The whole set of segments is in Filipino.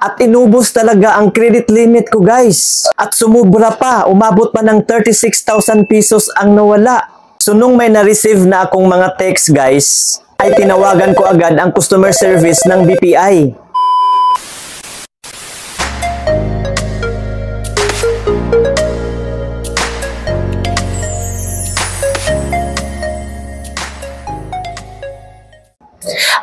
At inubos talaga ang credit limit ko guys. At sumubra pa, umabot pa ng 36,000 pesos ang nawala. So nung may na-receive na akong mga text guys, ay tinawagan ko agad ang customer service ng BPI.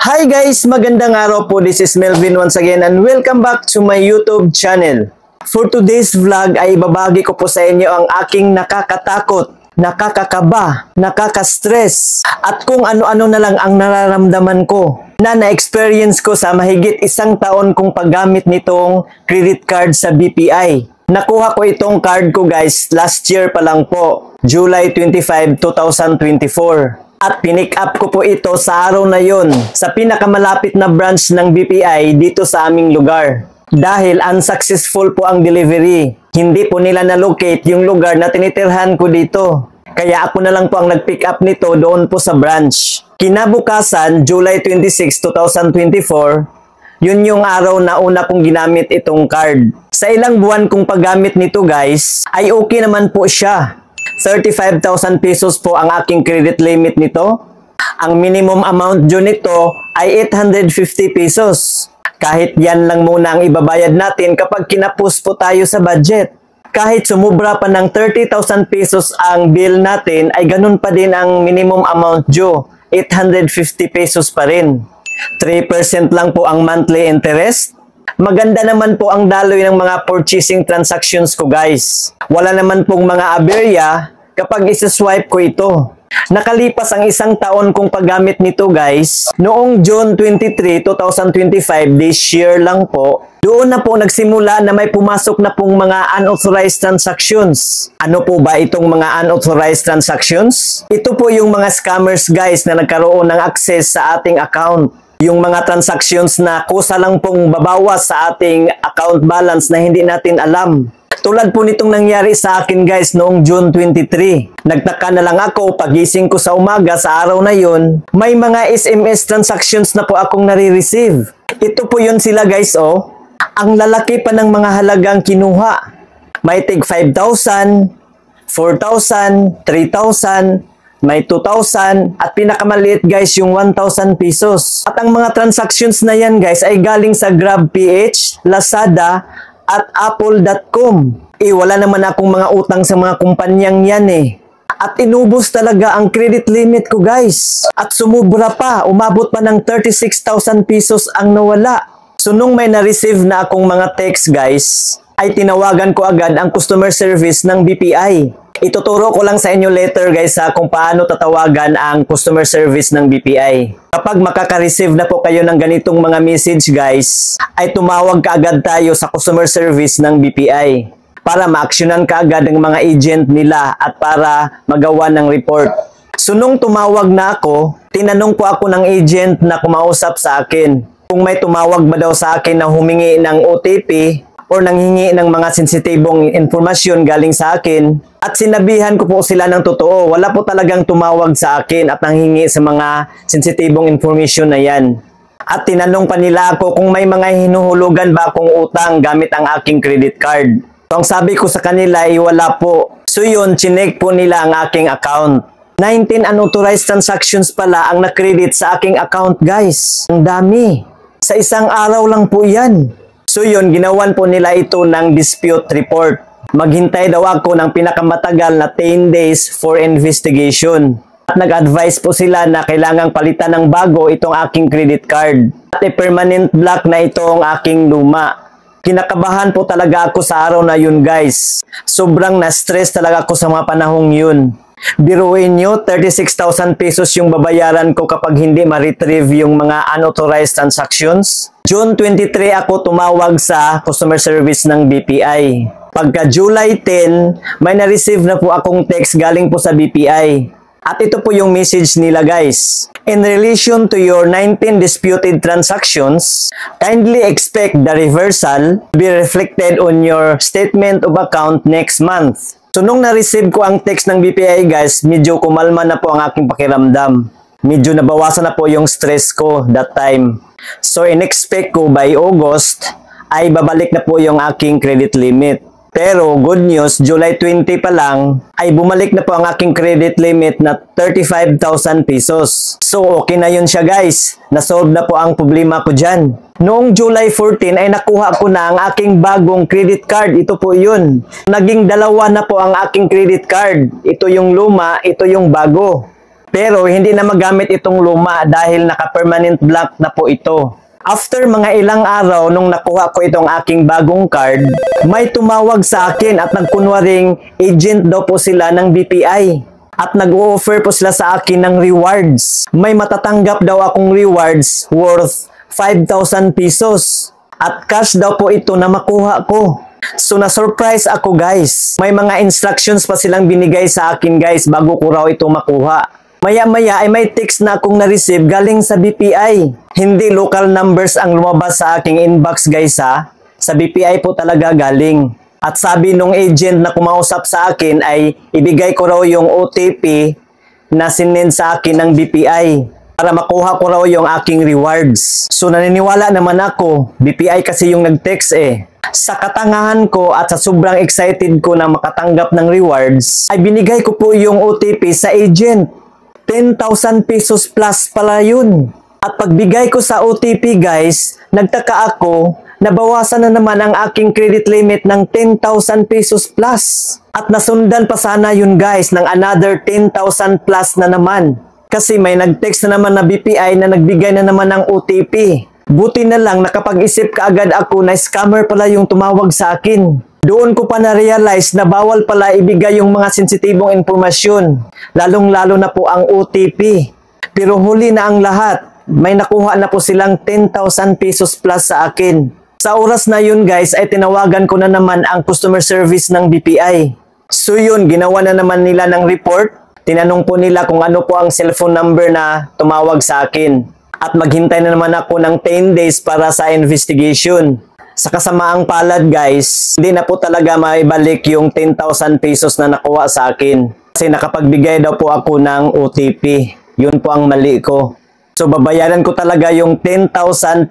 Hi guys! Magandang araw po. This is Melvin once again and welcome back to my YouTube channel. For today's vlog ay ibabagi ko po sa inyo ang aking nakakatakot, nakakakaba, nakaka-stress at kung ano-ano na lang ang nararamdaman ko na na-experience ko sa mahigit isang taon kong paggamit nitong credit card sa BPI. Nakuha ko itong card ko guys last year pa lang po, July 25, 2024. At pinick up ko po ito sa araw na yon sa pinakamalapit na branch ng BPI dito sa aming lugar. Dahil unsuccessful po ang delivery, hindi po nila na-locate yung lugar na tinitirhan ko dito. Kaya ako na lang po ang nag-pick up nito doon po sa branch. Kinabukasan, July 26, 2024, yun yung araw na una kong ginamit itong card. Sa ilang buwan kong paggamit nito guys, ay okay naman po siya. 35,000 pesos po ang aking credit limit nito. Ang minimum amount due nito ay 850 pesos. Kahit yan lang muna ang ibabayad natin kapag kinapos po tayo sa budget. Kahit sumubra pa ng 30,000 pesos ang bill natin, ay ganun pa din ang minimum amount due. 850 pesos pa rin. 3% lang po ang monthly interest. Maganda naman po ang daloy ng mga purchasing transactions ko guys. Wala naman pong mga aberya kapag isa-swipe ko ito. Nakalipas ang isang taon kong paggamit nito guys. Noong June 23, 2025, this year lang po, doon na po nagsimula na may pumasok na pong mga unauthorized transactions. Ano po ba itong mga unauthorized transactions? Ito po yung mga scammers guys na nagkaroon ng access sa ating account. Yung mga transactions na kusa lang pong babawas sa ating account balance na hindi natin alam. Tulad po nitong nangyari sa akin guys noong June 23. Nagtaka na lang ako pagising ko sa umaga sa araw na yun, may mga SMS transactions na po akong nare-receive. Ito po yun sila guys oh. Ang lalaki pa ng mga halagang kinuha. May tig 5,000, 4,000, 3,000, may 2,000 at pinakamaliit guys yung 1,000 pesos. At ang mga transactions na yan guys ay galing sa GrabPH, Lazada at Apple.com. Wala naman akong mga utang sa mga kumpanyang yan At inubos talaga ang credit limit ko guys. At sumubra pa, umabot pa ng 36,000 pesos ang nawala. So nung may na-receive na akong mga text guys, ay tinawagan ko agad ang customer service ng BPI. Ituturo ko lang sa inyo later guys kung paano tatawagan ang customer service ng BPI. Kapag makaka-receive na po kayo ng ganitong mga message guys, ay tumawag kaagad tayo sa customer service ng BPI para ma-actionan kaagad ang mga agent nila at para magawa ng report. So nung tumawag na ako, tinanong po ako ng agent na kumausap sa akin kung may tumawag ba daw sa akin na humingi ng OTP or nanghingi ng mga sensitibong informasyon galing sa akin. At sinabihan ko po sila ng totoo. Wala po talagang tumawag sa akin at nanghingi sa mga sensitibong information na yan. At tinanong pa nila ako kung may mga hinuhulugan ba akong utang gamit ang aking credit card. So ang sabi ko sa kanila ay wala po. So yun, chinek po nila ang aking account. 19 unauthorized transactions pala ang na-credit sa aking account guys. Ang dami. Sa isang araw lang po yan. So yun, ginawan po nila ito ng dispute report. Maghintay daw ako ng pinakamatagal na 10 days for investigation. At nag-advise po sila na kailangang palitan ng bago itong aking credit card. At permanent block na itong aking luma. Kinakabahan po talaga ako sa araw na yun guys. Sobrang na-stress talaga ako sa mga panahong yun. Biruin nyo, 36,000 pesos yung babayaran ko kapag hindi ma-retrieve yung mga unauthorized transactions. June 23 ako tumawag sa customer service ng BPI. Pagka July 10, may na-receive na po akong text galing po sa BPI. At ito po yung message nila guys. In relation to your 19 disputed transactions, kindly expect the reversal to be reflected on your statement of account next month. So nung na-receive ko ang text ng BPI guys, medyo kumalma na po ang aking pakiramdam. Medyo nabawasan na po yung stress ko that time. So in-expect ko by August ay babalik na po yung aking credit limit. Pero good news, July 20 pa lang ay bumalik na po ang aking credit limit na 35,000 pesos. So okay na yun siya guys. Nasolve na po ang problema ko dyan. Noong July 14 ay nakuha ko na ang aking bagong credit card. Ito po yun. Naging dalawa na po ang aking credit card. Ito yung luma, ito yung bago. Pero hindi na magamit itong luma dahil naka-permanent blank na po ito. After mga ilang araw nung nakuha ko itong aking bagong card, may tumawag sa akin at nagkunwaring agent daw po sila ng BPI. At nag-o-offer po sila sa akin ng rewards. May matatanggap daw akong rewards worth 5,000 pesos. At cash daw po ito na makuha ko. So na-surprise ako guys. May mga instructions pa silang binigay sa akin guys bago ko raw ito makuha. Maya-maya ay may text na akong na-receive galing sa BPI. Hindi local numbers ang lumabas sa aking inbox guys ha. Sa BPI po talaga galing. At sabi nung agent na kumausap sa akin ay ibigay ko raw yung OTP na sinend sa akin ng BPI para makuha ko raw yung aking rewards. So naniniwala naman ako, BPI kasi yung nag-text eh. Sa katangahan ko at sa sobrang excited ko na makatanggap ng rewards, ay binigay ko po yung OTP sa agent. 10,000 pesos plus pala yun. At pagbigay ko sa OTP guys, nagtaka ako, nabawasan na naman ang aking credit limit ng 10,000 pesos plus. At nasundan pa sana yun guys ng another 10,000 plus na naman. Kasi may nag-text na naman na BPI na nagbigay na naman ng OTP. Buti na lang nakapag-isip kaagad ako na scammer pala yung tumawag sa akin. Doon ko pa na-realize na bawal pala ibigay yung mga sensitibong impormasyon, lalong-lalo na po ang OTP. Pero huli na ang lahat, may nakuha na po silang 10,000 pesos plus sa akin. Sa oras na yun guys ay tinawagan ko na naman ang customer service ng BPI. So yun, ginawa na naman nila ng report. Tinanong po nila kung ano po ang cellphone number na tumawag sa akin. At maghintay na naman ako ng 10 days para sa investigation. Sa kasamaang palad guys, hindi na po talaga maibalik yung 10,000 pesos na nakuha sa akin. Kasi nakapagbigay daw po ako ng OTP. Yun po ang mali ko. So babayaran ko talaga yung 10,000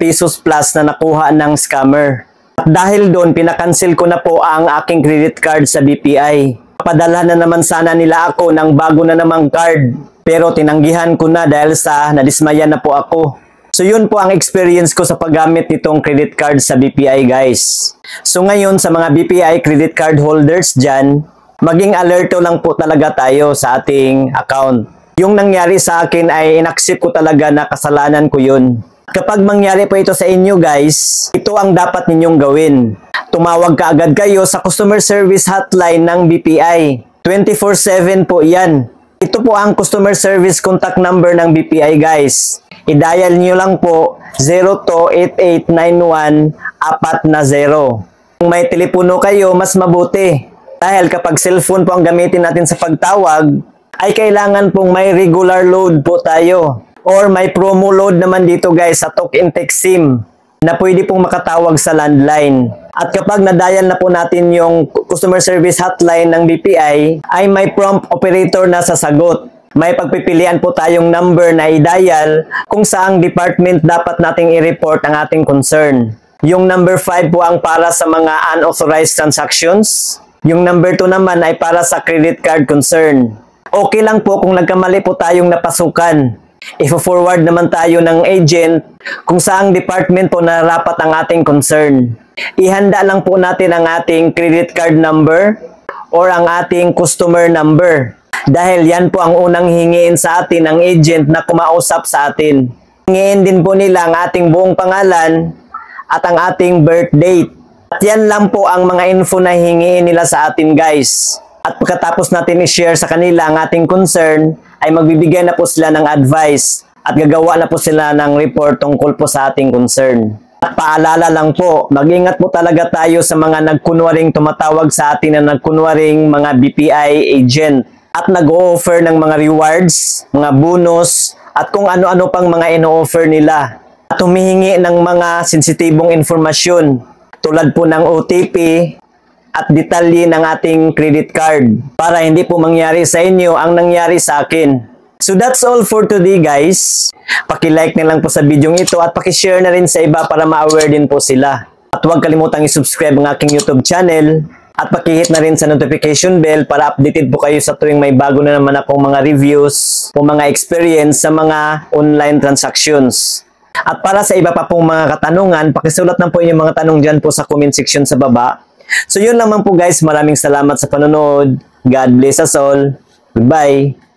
pesos plus na nakuha ng scammer. At dahil doon, pinakancel ko na po ang aking credit card sa BPI. Padala na naman sana nila ako ng bago na namang card. Pero tinanggihan ko na dahil sa nadismaya na po ako. So yun po ang experience ko sa paggamit nitong credit card sa BPI guys. So ngayon sa mga BPI credit card holders dyan, maging alerto lang po talaga tayo sa ating account. Yung nangyari sa akin ay inaccept ko talaga na kasalanan ko yun. Kapag mangyari po ito sa inyo guys, ito ang dapat ninyong gawin. Tumawag kaagad kayo sa customer service hotline ng BPI. 24/7 po yan. Ito po ang customer service contact number ng BPI guys. I-dial nyo lang po 028891-4 Kung may telepono kayo, mas mabuti. Dahil kapag cellphone po ang gamitin natin sa pagtawag, ay kailangan pong may regular load po tayo. Or may promo load naman dito guys sa Talk and Text SIM na pwede pong makatawag sa landline. At kapag na-dial na po natin yung customer service hotline ng BPI, ay may prompt operator na sasagot. May pagpipilian po tayong number na i-dial kung saang department dapat nating i-report ang ating concern. Yung number 5 po ang para sa mga unauthorized transactions. Yung number 2 naman ay para sa credit card concern. Okay lang po kung nagkamali po tayong napasukan. I-forward naman tayo ng agent kung saang department po narapat ang ating concern. Ihanda lang po natin ang ating credit card number or ang ating customer number. Dahil yan po ang unang hingiin sa atin ng agent na kumausap sa atin. Hingiin din po nila ang ating buong pangalan at ang ating birth date. At yan lang po ang mga info na hingiin nila sa atin guys. At pagkatapos natin i-share sa kanila ang ating concern, ay magbibigay na po sila ng advice at gagawa na po sila ng report tungkol po sa ating concern. At paalala lang po, mag-ingat po talaga tayo sa mga nagkunwaring tumatawag sa atin na nagkunwaring mga BPI agent. At nag-o-offer ng mga rewards, mga bonus, at kung ano-ano pang mga ino-offer nila. At humihingi ng mga sensitibong informasyon tulad po ng OTP at detalye ng ating credit card para hindi po mangyari sa inyo ang nangyari sa akin. So that's all for today guys. Paki-like na lang po sa video ito at paki-share na rin sa iba para ma-aware din po sila. At huwag kalimutang i-subscribe ang aking YouTube channel at pakihit na rin sa notification bell para updated po kayo sa tuwing may bago na naman akong mga reviews o mga experience sa mga online transactions. At para sa iba pa pong mga katanungan, pakisulat lang po inyong mga tanong dyan po sa comment section sa baba. So yun lamang po guys, maraming salamat sa panonood. God bless us all. Goodbye.